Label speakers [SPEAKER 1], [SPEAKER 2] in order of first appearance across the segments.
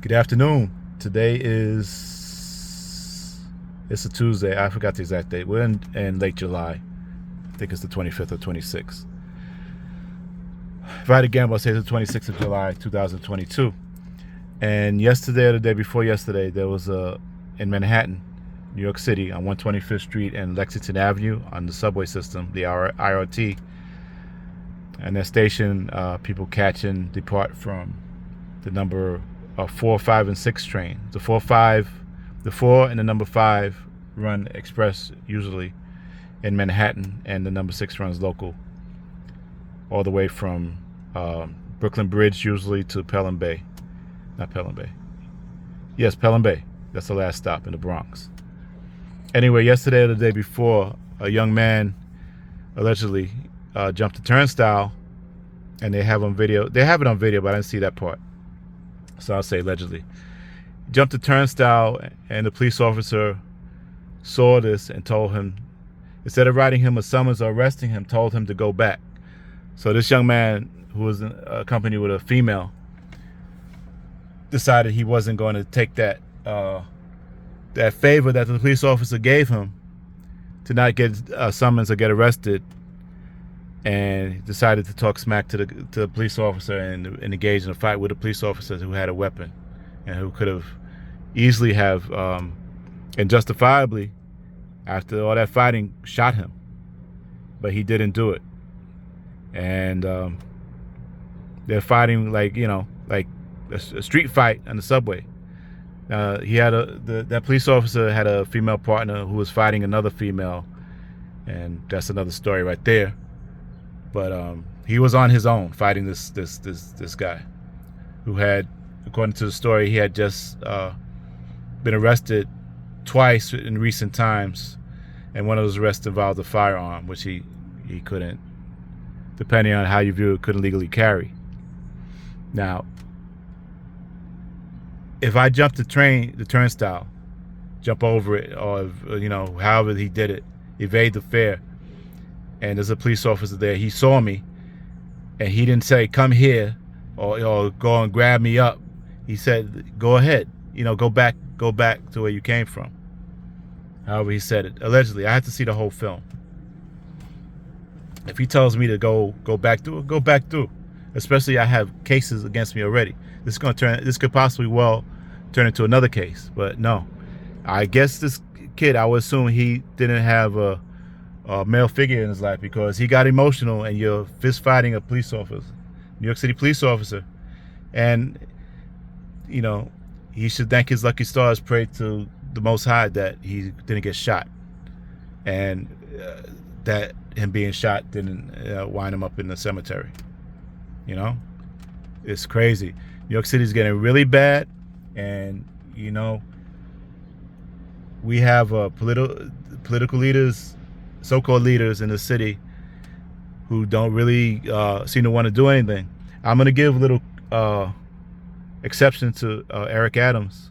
[SPEAKER 1] Good afternoon. Today it's a Tuesday. I forgot the exact date. We're in late July. I think it's the 25th or 26th. If I had to gamble, I'd say it's the 26th of July, 2022. And yesterday or the day before yesterday, there was in Manhattan, New York City, on 125th Street and Lexington Avenue on the subway system, the IRT. And that station, people catch and depart from the number 4, 5, and 6 train. The 4 and the number 5 run express usually in Manhattan, and the number 6 runs local, all the way from Brooklyn Bridge usually to Pelham Bay. Not Pelham Bay. Yes, Pelham Bay. That's the last stop in the Bronx. Anyway, yesterday or the day before, a young man allegedly jumped a turnstile, and they have on video. They have it on video, but I didn't see that part. So I'll say allegedly. Jumped the turnstile, and the police officer saw this and told him, instead of writing him a summons or arresting him, told him to go back. So this young man, who was accompanied with a female, decided he wasn't going to take that favor that the police officer gave him to not get a summons or get arrested, and decided to talk smack to the police officer and engage in a fight with a police officer who had a weapon and who could have easily have and justifiably, after all that fighting, shot him. But he didn't do it. And they're fighting like a street fight on the subway. He had that police officer had a female partner who was fighting another female, and that's another story right there. But he was on his own fighting this guy, who had, according to the story, he had just been arrested twice in recent times, and one of those arrests involved a firearm, which he couldn't, depending on how you view it, couldn't legally carry. Now, if I jump the turnstile, jump over it, or however he did it, evade the fare, and there's a police officer there, he saw me, and he didn't say come here or go and grab me up. He said, go ahead, go back to where you came from. However he said it, allegedly. I had to see the whole film. If he tells me to go back through, go back through. Especially I have cases against me already. This could possibly turn into another case, but no. I guess this kid, I would assume he didn't have a male figure in his life, because he got emotional and you're fist fighting a police officer, New York City police officer, and he should thank his lucky stars, pray to the Most High that he didn't get shot, and that him being shot didn't wind him up in the cemetery. It's crazy. New York City is getting really bad, and we have political leaders, so-called leaders in the city, who don't really seem to want to do anything. I'm going to give a little exception to Eric Adams,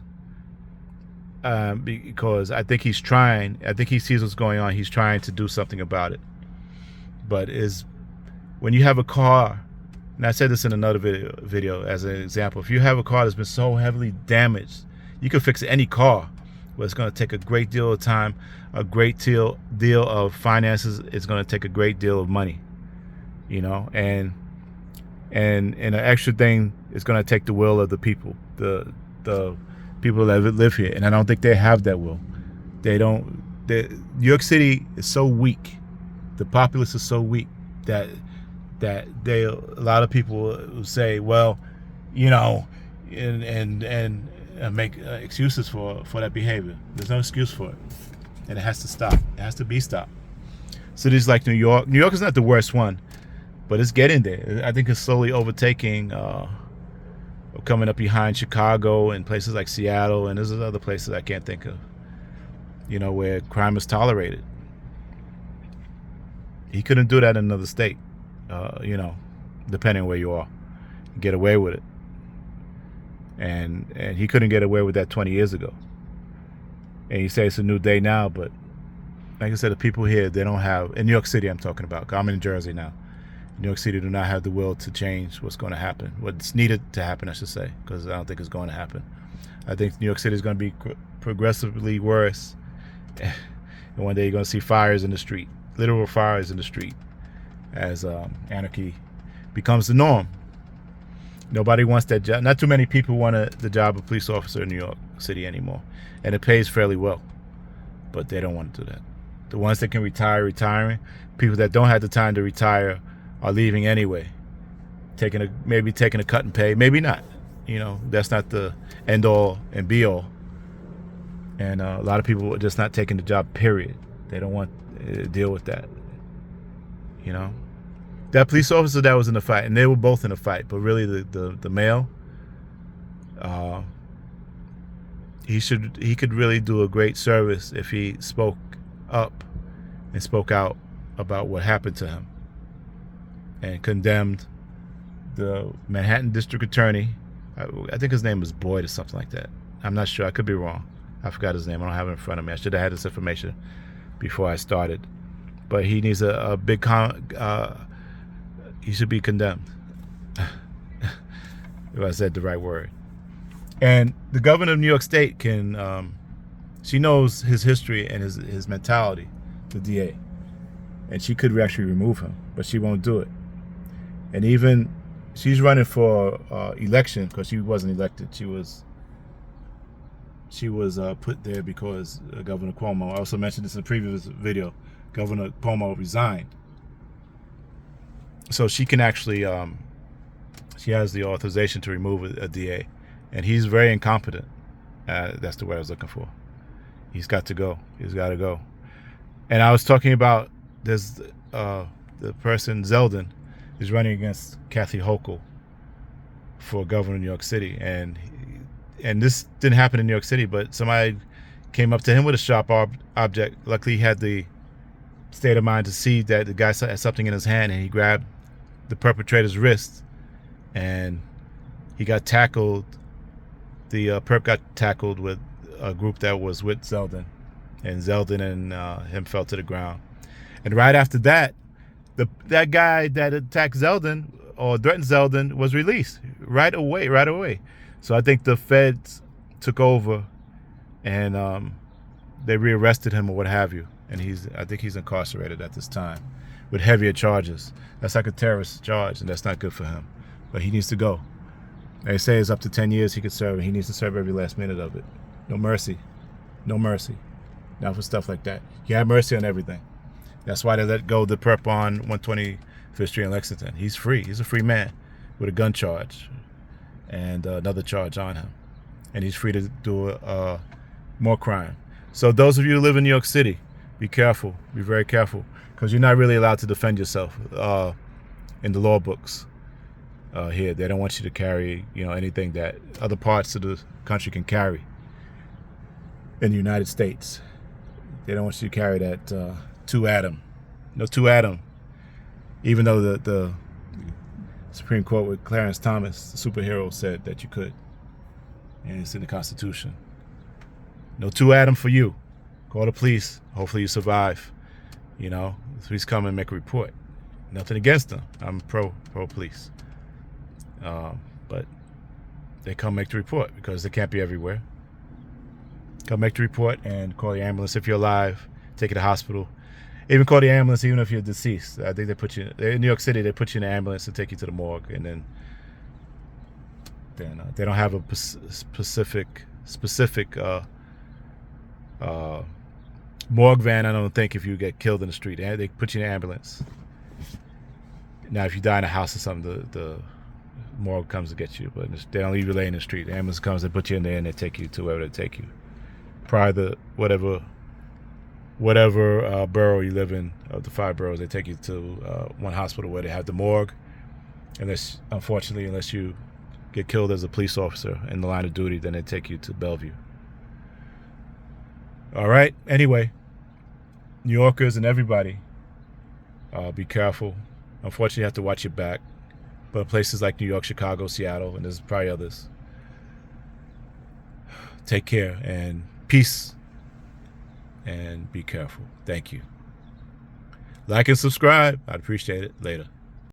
[SPEAKER 1] because I think he's trying. I think he sees what's going on. He's trying to do something about it. But when you have a car, and I said this in another video as an example, if you have a car that's been so heavily damaged, you can fix any car, but it's going to take a great deal of time, a great deal of finances. It's going to take a great deal of money, and an extra thing is going to take the will of the people, the people that live here, and I don't think they have that will. They don't. New York City is so weak. The populace is so weak that a lot of people will say, well, and make excuses for that behavior. There's no excuse for it, and it has to stop. It has to be stopped. Cities like New York is not the worst one, but it's getting there. I think it's slowly overtaking, coming up behind Chicago and places like Seattle, and there's other places I can't think of, where crime is tolerated. He couldn't do that in another state, depending on where you are, get away with it. And he couldn't get away with that 20 years ago. And you say it's a new day now, but like I said, the people here, they don't have, in New York City I'm talking about, 'cause I'm in Jersey now. New York City do not have the will to change what's going to happen, what's needed to happen, I should say, because I don't think it's going to happen. I think New York City is going to be progressively worse, and one day you're going to see fires in the street, literal fires in the street, as anarchy becomes the norm. Nobody wants that job. Not too many people want the job of police officer in New York City anymore, and it pays fairly well, but they don't want to do that. The ones that can retire, retiring. People that don't have the time to retire are leaving anyway, maybe taking a cut in pay, maybe not. That's not the end all and be all. And a lot of people are just not taking the job, period. They don't want to deal with that. That police officer that was in the fight, and they were both in a fight, but really the male, he could really do a great service if he spoke up and spoke out about what happened to him and condemned the Manhattan District Attorney. I think his name was Boyd or something like that. I'm not sure. I could be wrong. I forgot his name. I don't have it in front of me. I should have had this information before I started. But he needs a big he should be condemned. If I said the right word. And the governor of New York State she knows his history and his mentality, the DA. And she could actually remove him, but she won't do it. And even she's running for election because she wasn't elected. She was put there because Governor Cuomo, I also mentioned this in a previous video, Governor Cuomo resigned. So she can actually, she has the authorization to remove a DA. And he's very incompetent. That's the word I was looking for. He's got to go. He's got to go. And I was talking about there's the person, Zeldin, is running against Kathy Hochul for governor of New York City. And this didn't happen in New York City, but somebody came up to him with a sharp object. Luckily, he had the state of mind to see that the guy had something in his hand, and he grabbed the perpetrator's wrist, and he got tackled. The perp got tackled with a group that was with Zeldin, and Zeldin and him fell to the ground. And right after that, that guy that attacked Zeldin or threatened Zeldin was released right away. So I think the feds took over, and they rearrested him or what have you. And I think he's incarcerated at this time with heavier charges. That's like a terrorist charge, and that's not good for him. But he needs to go. They say it's up to 10 years he could serve, and he needs to serve every last minute of it. No mercy. No mercy. Not for stuff like that. You have mercy on everything. That's why they let go the perp on 125th Street in Lexington. He's free. He's a free man with a gun charge and another charge on him. And he's free to do more crime. So those of you who live in New York City, be careful. Be very careful. Because you're not really allowed to defend yourself in the law books here. They don't want you to carry, anything that other parts of the country can carry in the United States. They don't want you to carry that 2-atom. No 2-atom. Even though the Supreme Court with Clarence Thomas, the superhero, said that you could. And it's in the Constitution. No 2-atom for you. Call the police. Hopefully you survive. The police come and make a report. Nothing against them. I'm pro police. But they come make the report because they can't be everywhere. Come make the report and call the ambulance if you're alive. Take you to the hospital. Even call the ambulance even if you're deceased. I think in New York City, they put you in an ambulance and take you to the morgue. And then they don't have a specific morgue van, I don't think, if you get killed in the street. They put you in an ambulance. Now, if you die in a house or something, the morgue comes to get you. But they don't leave you laying in the street. The ambulance comes, they put you in there, and they take you to wherever they take you. Prior to whatever borough you live in, of the 5 boroughs, they take you to one hospital where they have the morgue. Unfortunately, unless you get killed as a police officer in the line of duty, then they take you to Bellevue. All right. Anyway, New Yorkers and everybody, be careful. Unfortunately, you have to watch your back. But places like New York, Chicago, Seattle, and there's probably others, take care and peace and be careful. Thank you. Like and subscribe. I'd appreciate it. Later.